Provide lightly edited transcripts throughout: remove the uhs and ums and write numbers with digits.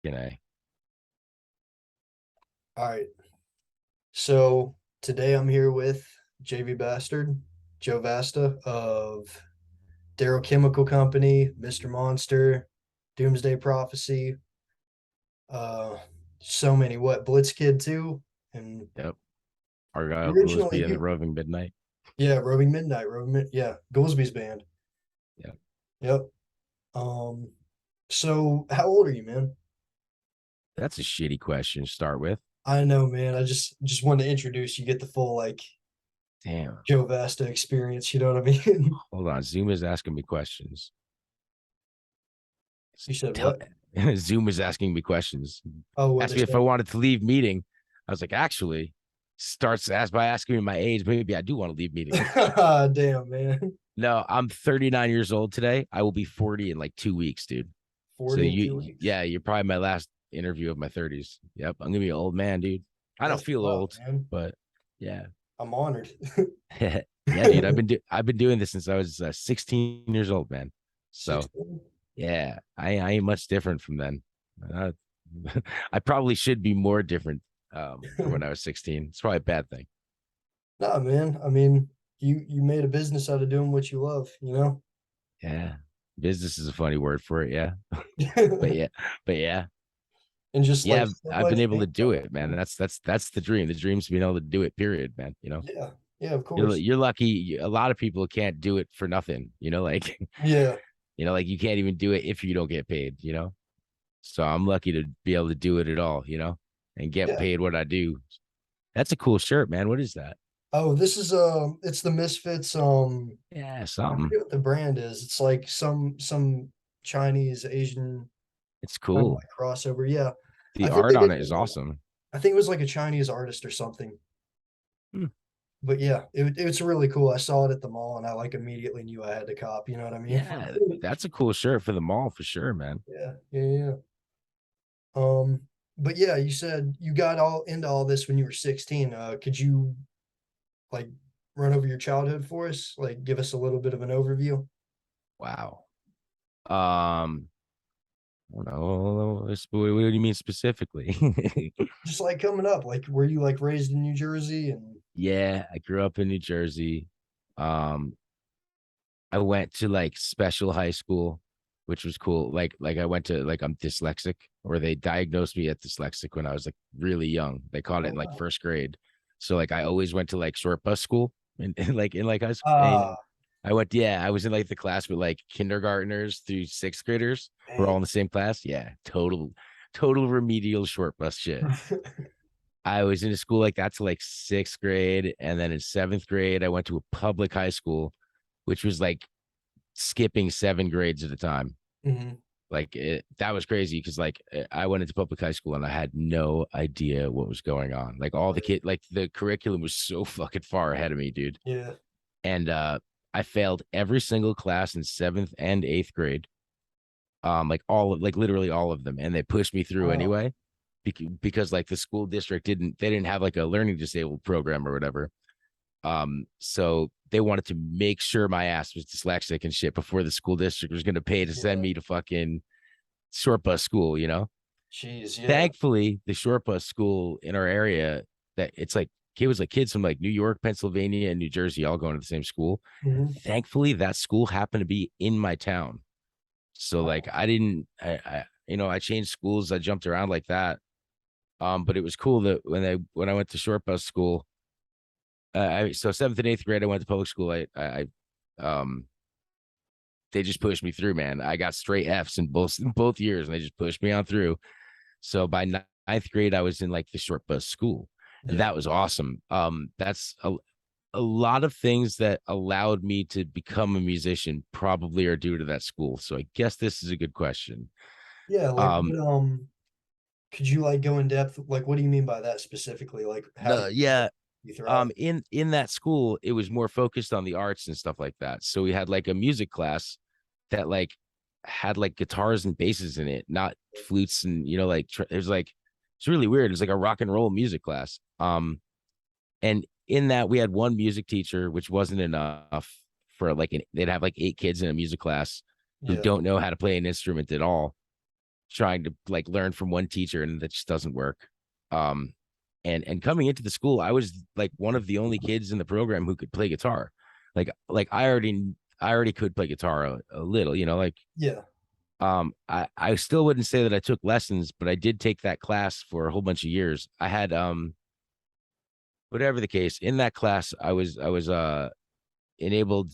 You know, All right. So today I'm here with JV Bastard, Joe Vasta of Darrow Chemical Company, Mr. Monster, Doomsday Prophecy, uh, so many. What Blitz Kid too, and yep. Argyle, originally Goolsby, and the you, Roving Midnight. yeah, yeah, Goolsby's band. Yeah, Yep. Um, so how old are you, man? that's a shitty question to start with. I know, man. I just wanted to introduce you, get the full like Damn. Joe Vasta experience. You know what I mean? Hold on. Zoom is asking me questions. You said Tell, what? Zoom is asking me questions. Oh, what Asked they me if I say? wanted to leave meeting. I was like, actually, starts as by asking me my age. Maybe I do want to leave meeting. Damn, man. No, I'm 39 years old today. I will be 40 in like 2 weeks, dude. So 40 in 2 weeks. yeah, you're probably my last interview of my 30s. Yep, I'm gonna be an old man, dude. I don't That's feel wow, old, man. but yeah, I'm honored. yeah, dude. I've been doing this since I was 16 years old, man. So 16. yeah, I ain't much different from then. Uh, I probably should be more different from when I was 16. It's probably a bad thing. Nah, man. I mean, you made a business out of doing what you love, you know? Yeah, business is a funny word for it. Yeah, but And yeah, but yeah, just yeah. like I've been life able to things do out it, man. there. That's the dream. The dream's being able to do it. Period, man. You know. Yeah. Yeah, of course. You're lucky. A lot of people can't do it for nothing. Like Yeah. like you can't even do it if you don't get paid. So I'm lucky to be able to do it at all. And get Yeah. paid what I do. That's a cool shirt, man. What is that? Oh, this is it's the Misfits. Yeah, I something. forget what the brand is. It's like some Chinese Asian It's kind of cool. like crossover. Yeah. The I think art they on did it is awesome. I think it was like a Chinese artist or something. Hmm. But yeah, it was really cool. I saw it at the mall and I like immediately knew I had to cop. You know what I mean? Yeah, that's a cool shirt for the mall for sure, man. Yeah, yeah, yeah. But yeah, you said you got all into all this when you were 16. Could you like run over your childhood for us? Like give us a little bit of an overview? Wow. Um, I don't know. What do you mean specifically? Just like coming up, like were you like raised in New Jersey and Yeah, I grew up in New Jersey. Um, I went to like special high school, which was cool. Like I went to like I'm dyslexic, or they diagnosed me at dyslexic when I was like really young. They caught it oh in like wow. first grade. So like I always went to like short bus school and like in like high school. Ah, And I went, yeah, I was in like the class with like kindergartners through sixth graders who were all dang. in the same class. Yeah, total remedial short bus shit. I was in a school like that to like sixth grade. And then in seventh grade, I went to a public high school, which was like skipping 7 grades at a time. Mhm. That was crazy because like I went into public high school and I had no idea what was going on. Like all the kid, like the curriculum was so fucking far ahead of me, dude. Yeah. And I failed every single class in seventh and eighth grade. Like like literally all of them, and they pushed me through Wow. anyway because like the school district didn't have like a learning disabled program or whatever. So they wanted to make sure my ass was dyslexic and shit before the school district was going to pay to send Yeah. me to fucking short bus school. Jeez, yeah. Thankfully, the short bus school in our area that it's like it was like kids from like New York, Pennsylvania, and New Jersey all going to the same school. Mhm. Thankfully, that school happened to be in my town. So like Wow. I didn't I changed schools, I jumped around like that. But it was cool that when I went to short bus school, so seventh and eighth grade I went to public school. Um they just pushed me through, man. I got straight F's in both years, and they just pushed me on through. So by ninth grade, I was in like the short bus school, and Yeah. that was awesome. That's a lot of things that allowed me to become a musician probably are due to that school. So I guess this is a good question. Yeah, like Um, what could you like go in depth? Like what do you mean by that specifically? Like how do no, yeah, you thrive? in that school it was more focused on the arts and stuff like that, so we had like a music class that like had like guitars and basses in it, not flutes, and like it was like it's really weird. It was like a rock and roll music class. And in that we had one music teacher, which wasn't enough for like they'd have like 8 kids in a music class who Yeah. don't know how to play an instrument at all. trying to like learn from one teacher, and that just doesn't work. Um, and coming into the school, I was like one of the only kids in the program who could play guitar. Like I already could play guitar a little, like Yeah. I still wouldn't say that I took lessons, but I did take that class for a whole bunch of years. I had whatever the case, in that class I was enabled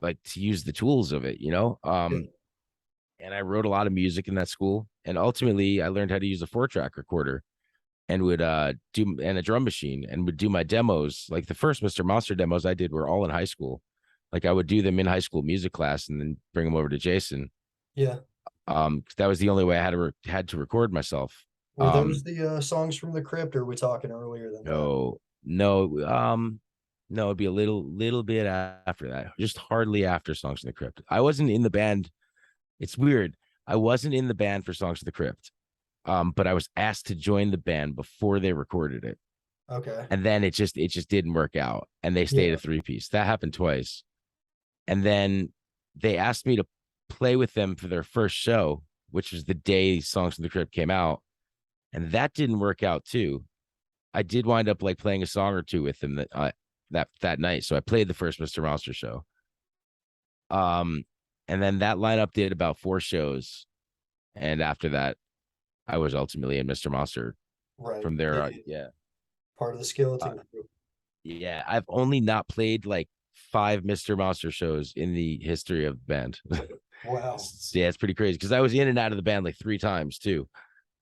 like to use the tools of it. Yeah. And I wrote a lot of music in that school, and ultimately I learned how to use a 4-track recorder and would do and a drum machine and would do my demos. Like the first Mr. Monster demos I did were all in high school. Like I would do them in high school music class and then bring them over to Jason. Yeah. That was the only way I had to record myself. Were Um, those the songs from the crypt, or are we talking earlier than that? no, no, no, it'd be a little bit after that, just hardly after Songs from the Crypt. I wasn't in the band. It's weird. I wasn't in the band for Songs from the Crypt. But I was asked to join the band before they recorded it. Okay. And then it just didn't work out. And they stayed Yeah. a 3-piece. That happened twice. And then they asked me to play with them for their first show, which was the day Songs from the Crypt came out. And that didn't work out too. I did wind up like playing a song or two with them that night. So I played the first Mr. Monster show. Um, and then that lineup did about 4 shows. And after that, I was ultimately in Mr. Monster. Right. From there, Yeah. yeah, Part of the uh, skeleton crew. yeah. I've only not played like 5 Mr. Monster shows in the history of the band. Wow. Yeah, it's pretty crazy because I was in and out of the band like 3 times too.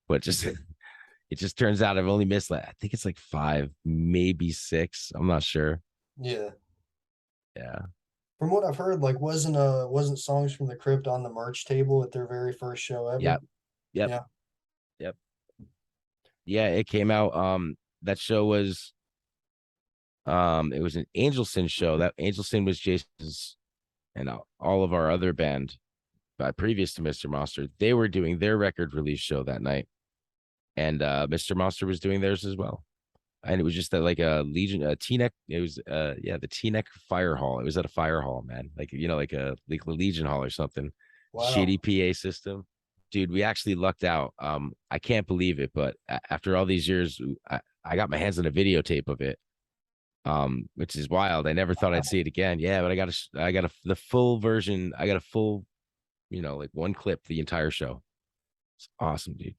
But just it just turns out I've only missed like I think it's like 5, maybe 6. I'm not sure. Yeah. Yeah. From what I've heard, like wasn't songs from the crypt on the merch table at their very first show ever? Yep. Yep. Yeah. Yep. Yeah. It came out. That show was it was an Angelson show. That Angelson was Jason's and all of our other band previous to Mr. Monster. They were doing their record release show that night, and Mr. Monster was doing theirs as well. And it was just like a Legion, a T-neck. It was yeah, the T-neck fire hall. It was at a fire hall, man. Like like a Legion hall or something. Wow. Shitty PA system. Dude, we actually lucked out. I can't believe it, but after all these years, I got my hands on a videotape of it. Which is wild. I never thought I'd see it again. Yeah, but the full version. I got a full, like one clip, the entire show. It's awesome, dude.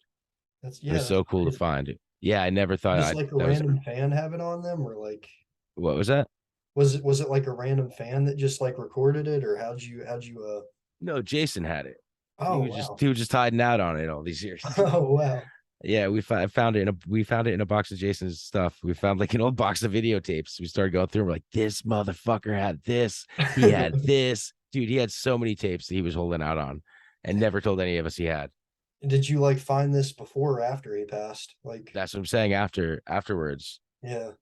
That's It yeah, was that's so cool to crazy. find it. Yeah, I never thought Just I like a that was random fan have it on them, or like what was that? was it like a random fan that just like recorded it, or how'd you No, Jason had it. oh wow. He was just hiding out on it all these years. Oh wow. Yeah, we found it in a box of Jason's stuff. We found like an old box of videotapes. We started going through. We're like, this motherfucker had this. He had this. Dude, he had so many tapes that he was holding out on, and never told any of us he had. Did you like find this before or after he passed? Like, That's what I'm saying. Afterwards, yeah.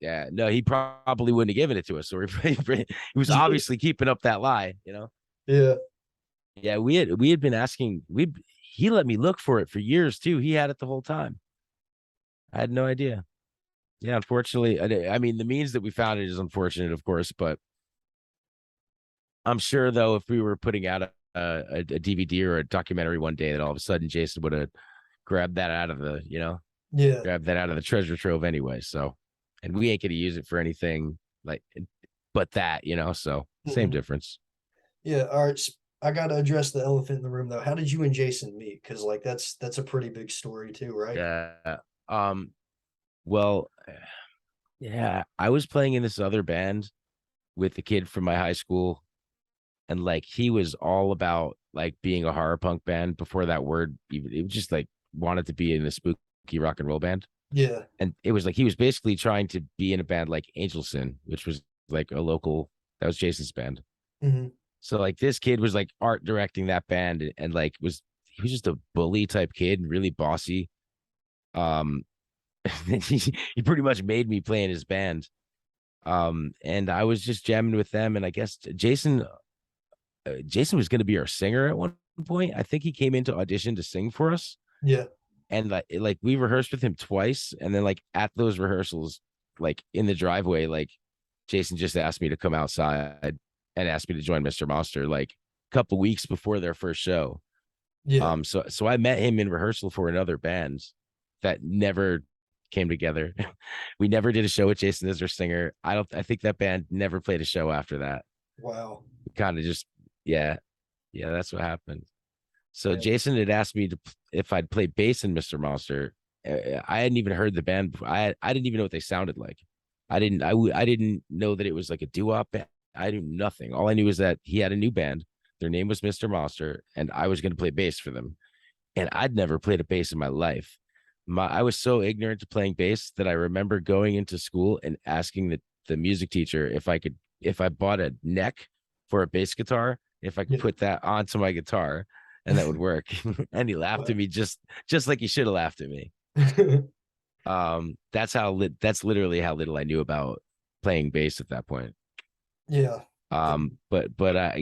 yeah, no, he probably wouldn't have given it to us. So he was obviously keeping up that lie. Yeah. Yeah, we had been asking. He let me look for it for years too. He had it the whole time. I had no idea. Yeah, unfortunately, I mean, the means that we found it is unfortunate, of course, but I'm sure though, if we were putting out a DVD or a documentary one day, that all of a sudden Jason would have grabbed that out of Yeah. grabbed that out of the treasure trove anyway. So, and we ain't gonna use it for anything like, but that. So same Mhm. difference. Yeah. All right. I gotta address the elephant in the room though. How did you and Jason meet? Because like that's a pretty big story too, right? Yeah. Well, yeah, I was playing in this other band with the kid from my high school, and like he was all about like being a horror punk band before that word even. It was just like wanted to be in a spooky rock and roll band, Yeah. and it was like he was basically trying to be in a band like Angelson, which was like a local. That was Jason's band. Hmm. So like this kid was like art directing that band, and like he was just a bully type kid and really bossy. Um, he pretty much made me play in his band. And I was just jamming with them, and I guess Jason was going to be our singer at one point. I think he came into audition to sing for us, Yeah. and like we rehearsed with him twice, and then like at those rehearsals, like in the driveway, like Jason just asked me to come outside and asked me to join Mr. Monster like a couple weeks before their first show. Yeah. So I met him in rehearsal for another band that never came together. We never did a show with Jason as our singer. I think that band never played a show after that. Wow. We kind of just yeah, yeah, that's what happened. So Yeah. Jason had asked me if I'd play bass in Mr. Monster. I hadn't even heard the band before. I didn't even know what they sounded like. I didn't know that it was like a doo-wop band. I knew nothing. All I knew was that he had a new band. Their name was Mr. Monster, and I was going to play bass for them. And I'd never played a bass in my life. I was so ignorant to playing bass that I remember going into school and asking the music teacher if I bought a neck for a bass guitar, if I could Yeah. put that onto my guitar and that would work. And he laughed at Wow. me just like he should have laughed at me. That's literally how little I knew about playing bass at that point. Yeah. And But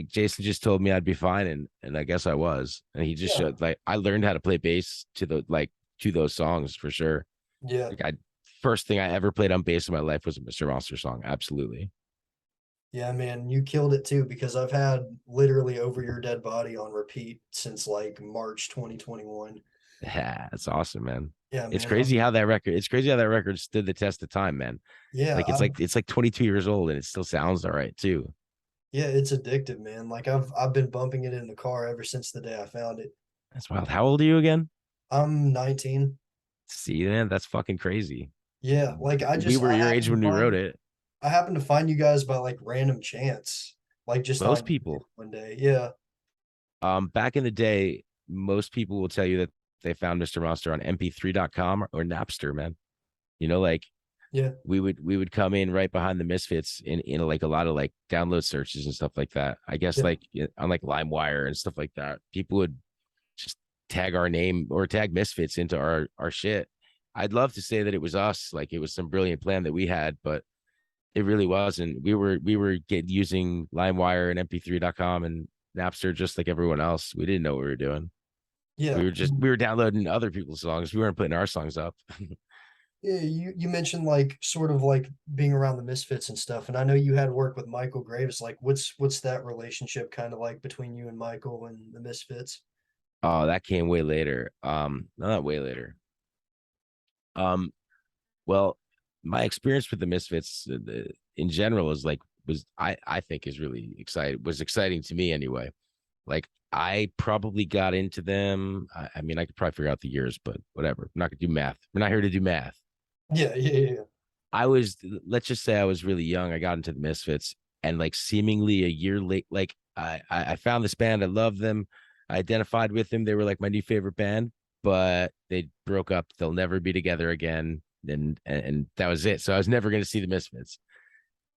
Jason just told me I'd be fine, and I guess I was. And he just yeah. showed like I learned how to play bass to those songs for sure. Yeah. Like I first thing I ever played on bass in my life was a Mr. Monster song. Absolutely. Yeah, man, you killed it too because I've had literally Over Your Dead Body on repeat since like March 2021. Yeah, that's awesome, man. Yeah, It's man. crazy how that record. It's crazy how that record stood the test of time, man. Yeah, It's like 22 years old and it still sounds all right too. yeah, it's addictive, man. Like I've been bumping it in the car ever since the day I found it. That's wild. How old are you again? I'm 19. See, man, that's fucking crazy. Yeah, like We were I your age happened to when we wrote find it. you guys by like random chance, like just on Most YouTube people, one day. Yeah, back in the day, most people will tell you that they found Mr. Monster on mp3.com or Napster, man. You know, like yeah, we would come in right behind the Misfits in like a lot of like download searches and stuff like that. I guess yeah, like on like LimeWire and stuff like that. People would just tag our name or tag Misfits into our shit. I'd love to say that it was us, like it was some brilliant plan that we had, but it really wasn't. We were using LimeWire and mp3.com and Napster just like everyone else. We didn't know what we were doing. yeah. We were downloading other people's songs. We weren't putting our songs up. Yeah, you mentioned like sort of like being around the Misfits and stuff, and I know you had work with Michael Graves. Like, what's that relationship kind of like between you and Michael and the Misfits? Oh, that came way later. No, not way later. Um, well, my experience with the Misfits in general is like was I think is really exciting was exciting to me anyway. Like I probably got into them. I mean, I could probably figure out the years, but whatever. I'm not gonna do math. We're not here to do math. Yeah, yeah, yeah, I was let's just say I was really young. I got into the Misfits, and like seemingly a year late, like I found this band. I loved them. I identified with them. They were like my new favorite band, but they broke up. They'll never be together again, and that was it. So I was never going to see the Misfits.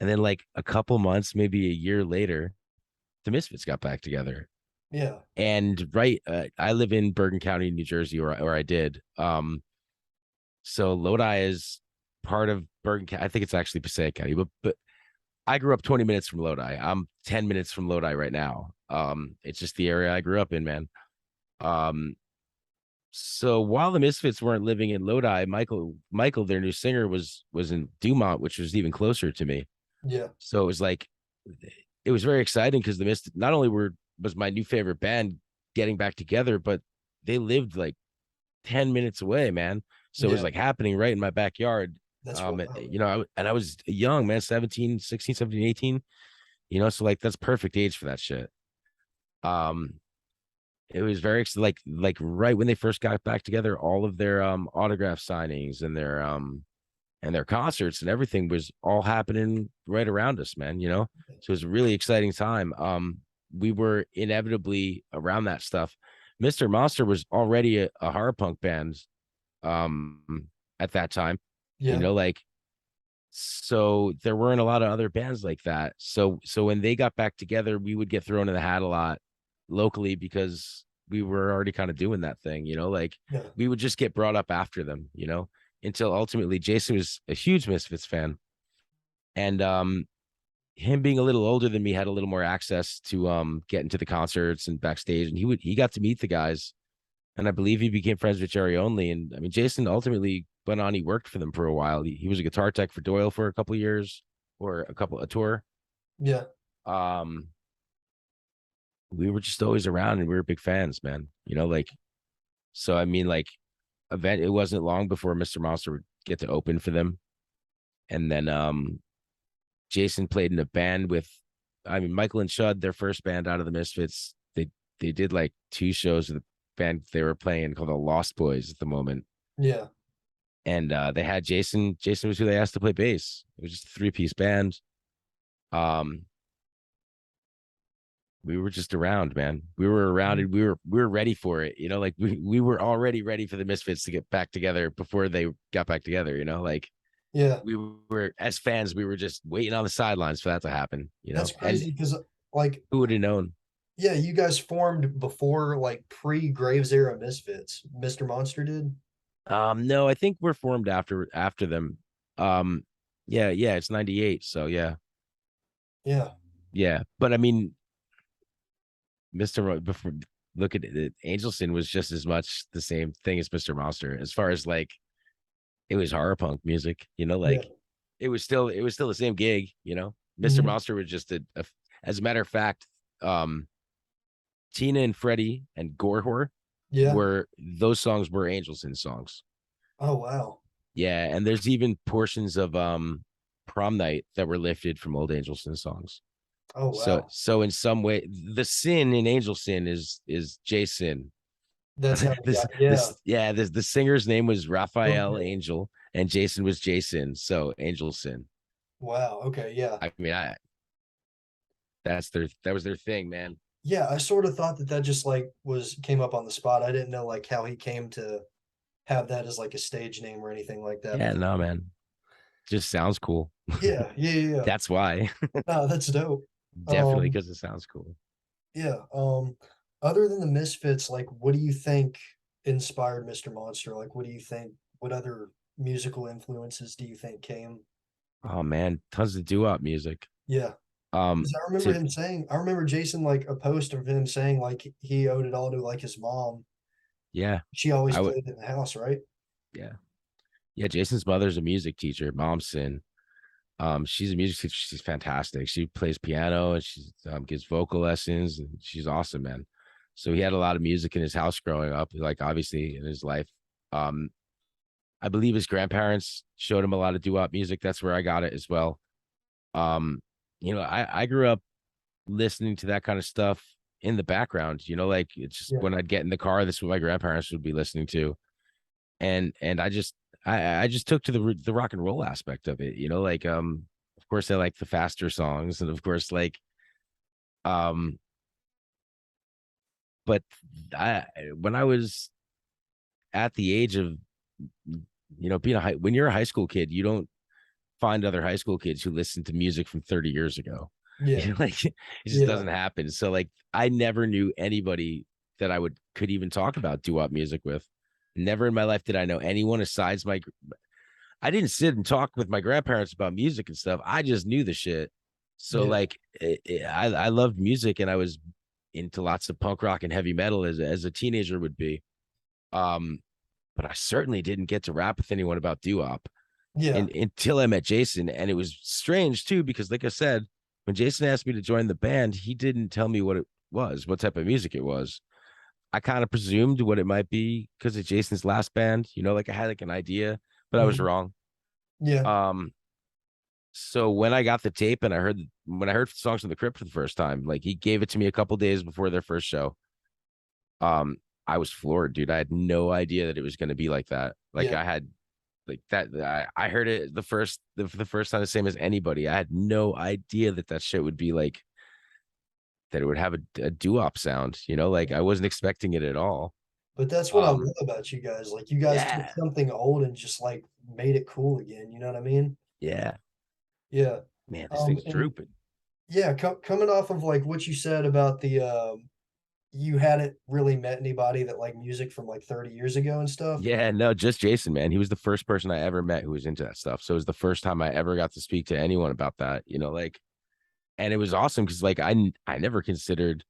And then like a couple months, maybe a year later, the Misfits got back together. yeah, And right, I live in Bergen County, New Jersey, or I did. So Lodi is part of Bergen County. I think it's actually Passaic County, but I grew up 20 minutes from Lodi. I'm 10 minutes from Lodi right now. It's just the area I grew up in, man. Um, so while the Misfits weren't living in Lodi, Michael, their new singer, was in Dumont, which was even closer to me. yeah, So it was like it was very exciting because the Misfits not only was my new favorite band getting back together, but they lived like 10 minutes away, man. So it was yeah. like happening right in my backyard. That's wild. You know, and I was young, man, 17, 16, 17, 18. You know, so like that's perfect age for that shit. Um, it was very like right when they first got back together, all of their autograph signings and their concerts and everything was all happening right around us, man, you know? So it was a really exciting time. We were inevitably around that stuff. Mr. Monster was already a horror punk band um at that time, you Yeah, know, like so there weren't a lot of other bands like that. So when they got back together, we would get thrown in the hat a lot locally because we were already kind of doing that thing, you know, like yeah, we would just get brought up after them, you know, until ultimately Jason was a huge Misfits fan. And him being a little older than me had a little more access to get into the concerts and backstage. And he got to meet the guys. And I believe he became friends with Jerry Only. And I mean, Jason ultimately went on, he worked for them for a while. He was a guitar tech for Doyle for a couple of years or a tour. yeah, Um, we were just always around and we were big fans, man. Like, so I mean, like, event it wasn't long before Mr. Monster would get to open for them. And then Jason played in a band with, I mean, Michael and Shud, their first band out of the Misfits. They did like two shows with the band they were playing called the Lost Boys at the moment. Yeah, And they had Jason. Jason was who they asked to play bass. It was just a three-piece band. Um, we were just around, man. We were around and we were ready for it. Like we were already ready for the Misfits to get back together before they got back together. Like yeah. we were, as fans, we were just waiting on the sidelines for that to happen. That's And crazy because like who would have known? yeah, you guys formed before like pre Graves era Misfits. Mr. Monster did. No, I think we're formed after them. Um, yeah, it's 98. So yeah, Yeah, yeah. But I mean, before look at it, Angelson was just as much the same thing as Mr. Monster as far as like it was horror punk music, yeah. like it was still the same gig. Mr. Hmm. Monster was just as a matter of fact, um Tina and Freddie and Gorehor Yeah. were those songs were Angelson songs. Oh wow. Yeah, and there's even portions of Prom Night that were lifted from old Angelson songs. Oh So wow. so in some way, the sin in Angel Sin is Jason. That's how we this got. Yeah. this yeah, this the singer's name was Raphael Okay. Angel and Jason was Jason. So Angel Sin. Wow. Okay. Yeah. I mean, that was their thing, man. Yeah. I sort of thought that that just like was came up on the spot. I didn't know like how he came to have that as like a stage name or anything like that Yeah, no, before. man. Just sounds cool. Yeah. Yeah. Yeah. Yeah. That's why. No, that's dope. Definitely Um. because it sounds cool. Yeah. Other than the Misfits, like, what do you think inspired Mr. Monster? Like, what do you think? What other musical influences do you think came? Oh man, tons of doo-wop music. Yeah. Um, Because I remember to him saying, I remember Jason like a post of him saying like he owed it all to like his mom. yeah, She always I would. played in the house, right? Yeah, yeah. Jason's mother's a music teacher. Mom's Sin. She's a music teacher. She's fantastic. She plays piano and she gives vocal lessons, and she's awesome, man. So he had a lot of music in his house growing up, like obviously in his life. Um, I believe his grandparents showed him a lot of doo-wop music. That's where I got it as well. Um, I grew up listening to that kind of stuff in the background. Like it's just Yeah. when I'd get in the car, this is what my grandparents would be listening to, and I just took to the rock and roll aspect of it. Like of course I like the faster songs, and of course like um, but I when I was at the age of being when you're a high school kid, you don't find other high school kids who listen to music from 30 years ago. Yeah. Like it just Yeah. doesn't happen. So like I never knew anybody that I would could even talk about doo-wop music with. Never in my life did I know anyone besides I didn't sit and talk with my grandparents about music and stuff. I just knew the shit. So Yeah. like I loved music and I was into lots of punk rock and heavy metal as a teenager would be. Um, but I certainly didn't get to rap with anyone about doo-wop Yeah. until I met Jason. And it was strange too, because like I said, when Jason asked me to join the band, he didn't tell me what it was, what type of music it was. I kind of presumed what it might be because of Jason's last band, like I had like an idea, but I was Mhm. wrong. Yeah. Um, so when I got the tape and when I heard songs from the Crypt for the first time, like he gave it to me a couple days before their first show. Um, I was floored, dude. I had no idea that it was going to be like that. Like Yeah. I had like that. I heard it the first time the same as anybody. I had no idea that shit would be like that. It would have a doo-wop sound. Like I wasn't expecting it at all. But that's what I love Um, about you guys. Like you guys took yeah, something old and just like made it cool again. You know what I mean? yeah, Yeah. man, this thing's And drooping. yeah, coming off of like what you said about the you hadn't really met anybody that like music from like 30 years ago and stuff. Yeah, no, just Jason, man. He was the first person I ever met who was into that stuff. So it was the first time I ever got to speak to anyone about that. Like, and it was awesome because like I never considered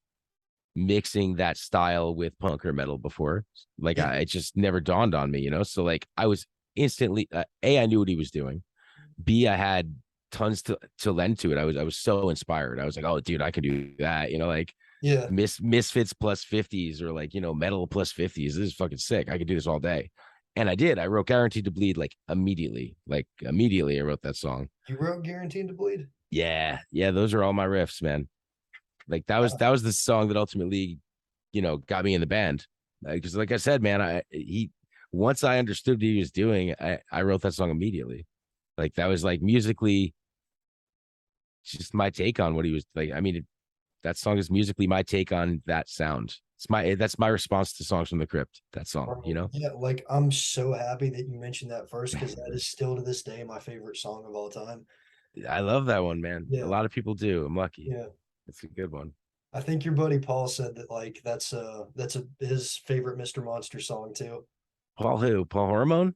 mixing that style with punk or metal before. Like Yeah. it just never dawned on me. So like I was instantly A, I knew what he was doing. B, I had tons to lend to it. I was so inspired. I was like, oh dude, I can do that. Like Yeah. Misfits plus 50s or like, metal plus 50s. This is fucking sick. I could do this all day. And I did. I wrote Guaranteed to Bleed like immediately. Like immediately I wrote that song. You wrote Guaranteed to Bleed? Yeah. Yeah, those are all my riffs, man. Like that was the song that ultimately, got me in the band. Because like I said, man, he once I understood what he was doing, I wrote that song immediately. Like that was like musically just my take on what he was like. I mean, that song is musically my take on that sound. That's my response to Songs from the Crypt. That song, Bro, yeah, like I'm so happy that you mentioned that first because that is still to this day my favorite song of all time. I love that one, man. A Yeah, lot of people do. I'm lucky. yeah. It's a good one. I think your buddy Paul said that like that's a his favorite Mr. Monster song too. Paul who? Paul Hormone?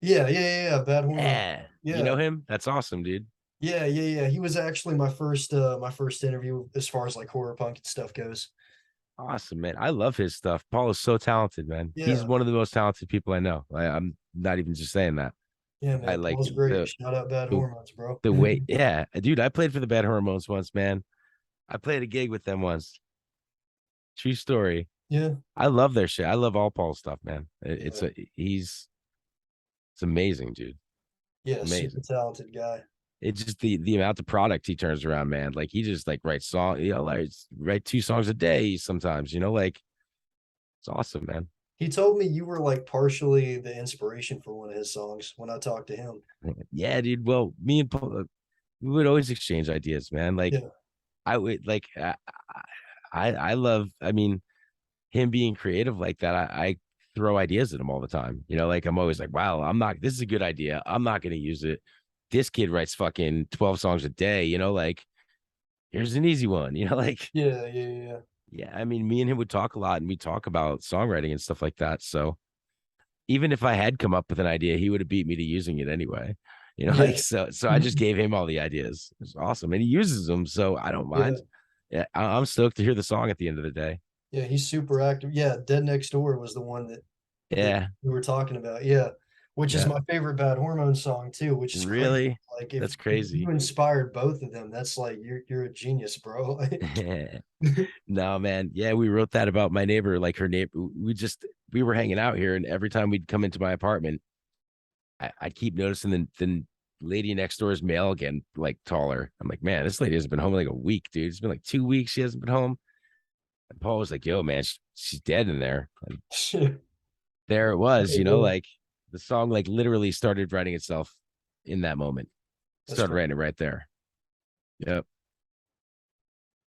Yeah, yeah, yeah, yeah. Bad Hormone. Yeah. You know Yeah, him? That's awesome, dude. yeah, yeah, yeah. He was actually my first interview as far as like horror punk and stuff goes. Awesome, man. I love his stuff. Paul is so talented, man. He's Yeah, one of the most talented people I know. I'm not even just saying that. yeah, I man. like Paul's great. the Shout out Bad the Hormones, bro. the way. Yeah, dude. I played for the Bad Hormones once, man. I played a gig with them once. True story. Yeah, I love their shit. I love all Paul's stuff, man. yeah, It's amazing, dude. yeah. Super Amazing. talented guy. It's just the amount of product he turns around, man. Like he just like writes song, like write 2 songs a day sometimes, like it's awesome, man. He told me you were like partially the inspiration for one of his songs when I talked to him. Yeah, dude. Well, me and Paul, we would always exchange ideas, man. Like Yeah, I would like I love. I mean, him being creative like that. I throw ideas at him all the time. Like I'm always like, wow, I'm not. This is a good idea. I'm not going to use it. This kid writes fucking 12 songs a day. Like here's an easy one. Like yeah, yeah, yeah, yeah. I mean, me and him would talk a lot, and we talk about songwriting and stuff like that. So even if I had come up with an idea, he would have beat me to using it anyway. Like yeah, so I just gave him all the ideas. It's awesome. And he uses them, so I don't yeah, mind. Yeah, I'm stoked to hear the song at the end of the day. yeah. He's super active. Yeah, Dead Next Door was the one that Yeah, we were talking about. Yeah, which is yeah. my favorite Bad Hormone song too. Which is crazy. Really? Like That's if you crazy. inspired both of them, that's like you're a genius, bro. Like, No, man. Yeah, we wrote that about my neighbor. Like her neighbor, we were hanging out here, and every time we'd come into my apartment, I'd keep noticing the lady next door's male again, like taller. I'm like, man, this lady hasn't been home in like a week, dude. It's been like 2 weeks she hasn't been home. And Paul was like, yo, man, she's dead in there. And shit. there it was, Yeah, like the song like literally started writing itself in that moment. that's Started crazy. writing it right there. Yep.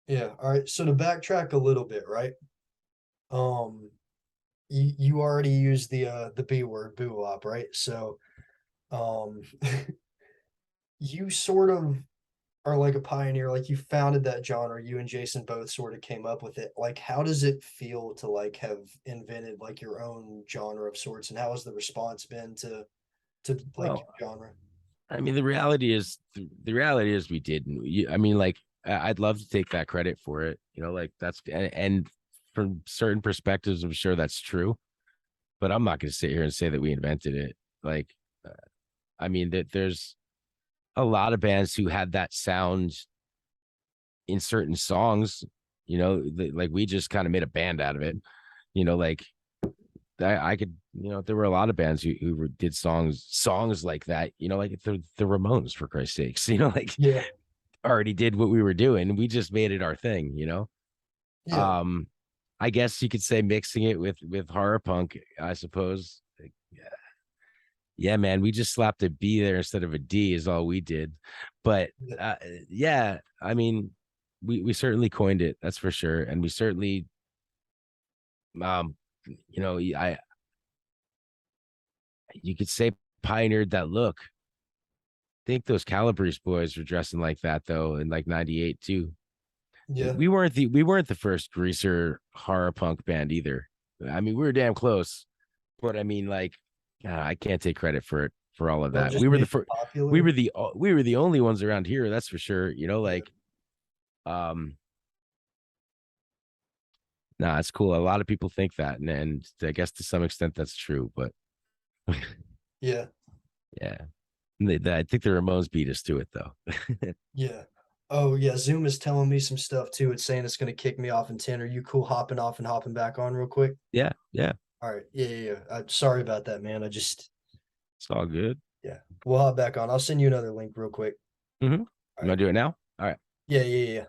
Yeah. All right. So to backtrack a little bit, right? Um, you already used the B word, boo wop, right? So um you sort of are like a pioneer, like you founded that genre, you and Jason both sort of came up with it. Like how does it feel to like have invented like your own genre of sorts and how has the response been to like Well, your genre? I mean, the reality is we didn't. I mean, like, I'd love to take that credit for it. Like that's and from certain perspectives, I'm sure that's true. But I'm not going to sit here and say that we invented it. Like, uh, I mean, that there's a lot of bands who had that sound in certain songs. Like we just kind of made a band out of it. Like I could, there were a lot of bands who did songs like that. Like the Ramones, for Christ's sakes. Like Yeah, already did what we were doing. We just made it our thing. yeah, Um, I guess you could say mixing it with horror punk, I suppose. Like, yeah, man, we just slapped a B there instead of a D is all we did. But yeah, uh, yeah, I mean, we certainly coined it, that's for sure. And we certainly um, I you could say pioneered that look. I think those Calabrese boys were dressing like that though in like 98 too. yeah, We weren't the first greaser horror punk band either. I mean, we were damn close, but I mean, like, I can't take credit for it for all of y'all that. just We were made the it first. We popular. were the only ones around here. That's for sure. Yeah, Like, um, nah, it's cool. A lot of people think that, and I guess to some extent that's true. But yeah, yeah, I think the Ramones beat us to it though. yeah. Oh yeah, Zoom is telling me some stuff too. It's saying it's gonna kick me off in 10. Are you cool hopping off and hopping back on real quick? Yeah, yeah, All right. Yeah, yeah, yeah. Sorry about that, man. I just it's all good. yeah. We'll hop back on. I'll send you another link real quick. Mm-hmm. All You right. want to do it now? All right. Yeah, yeah, yeah.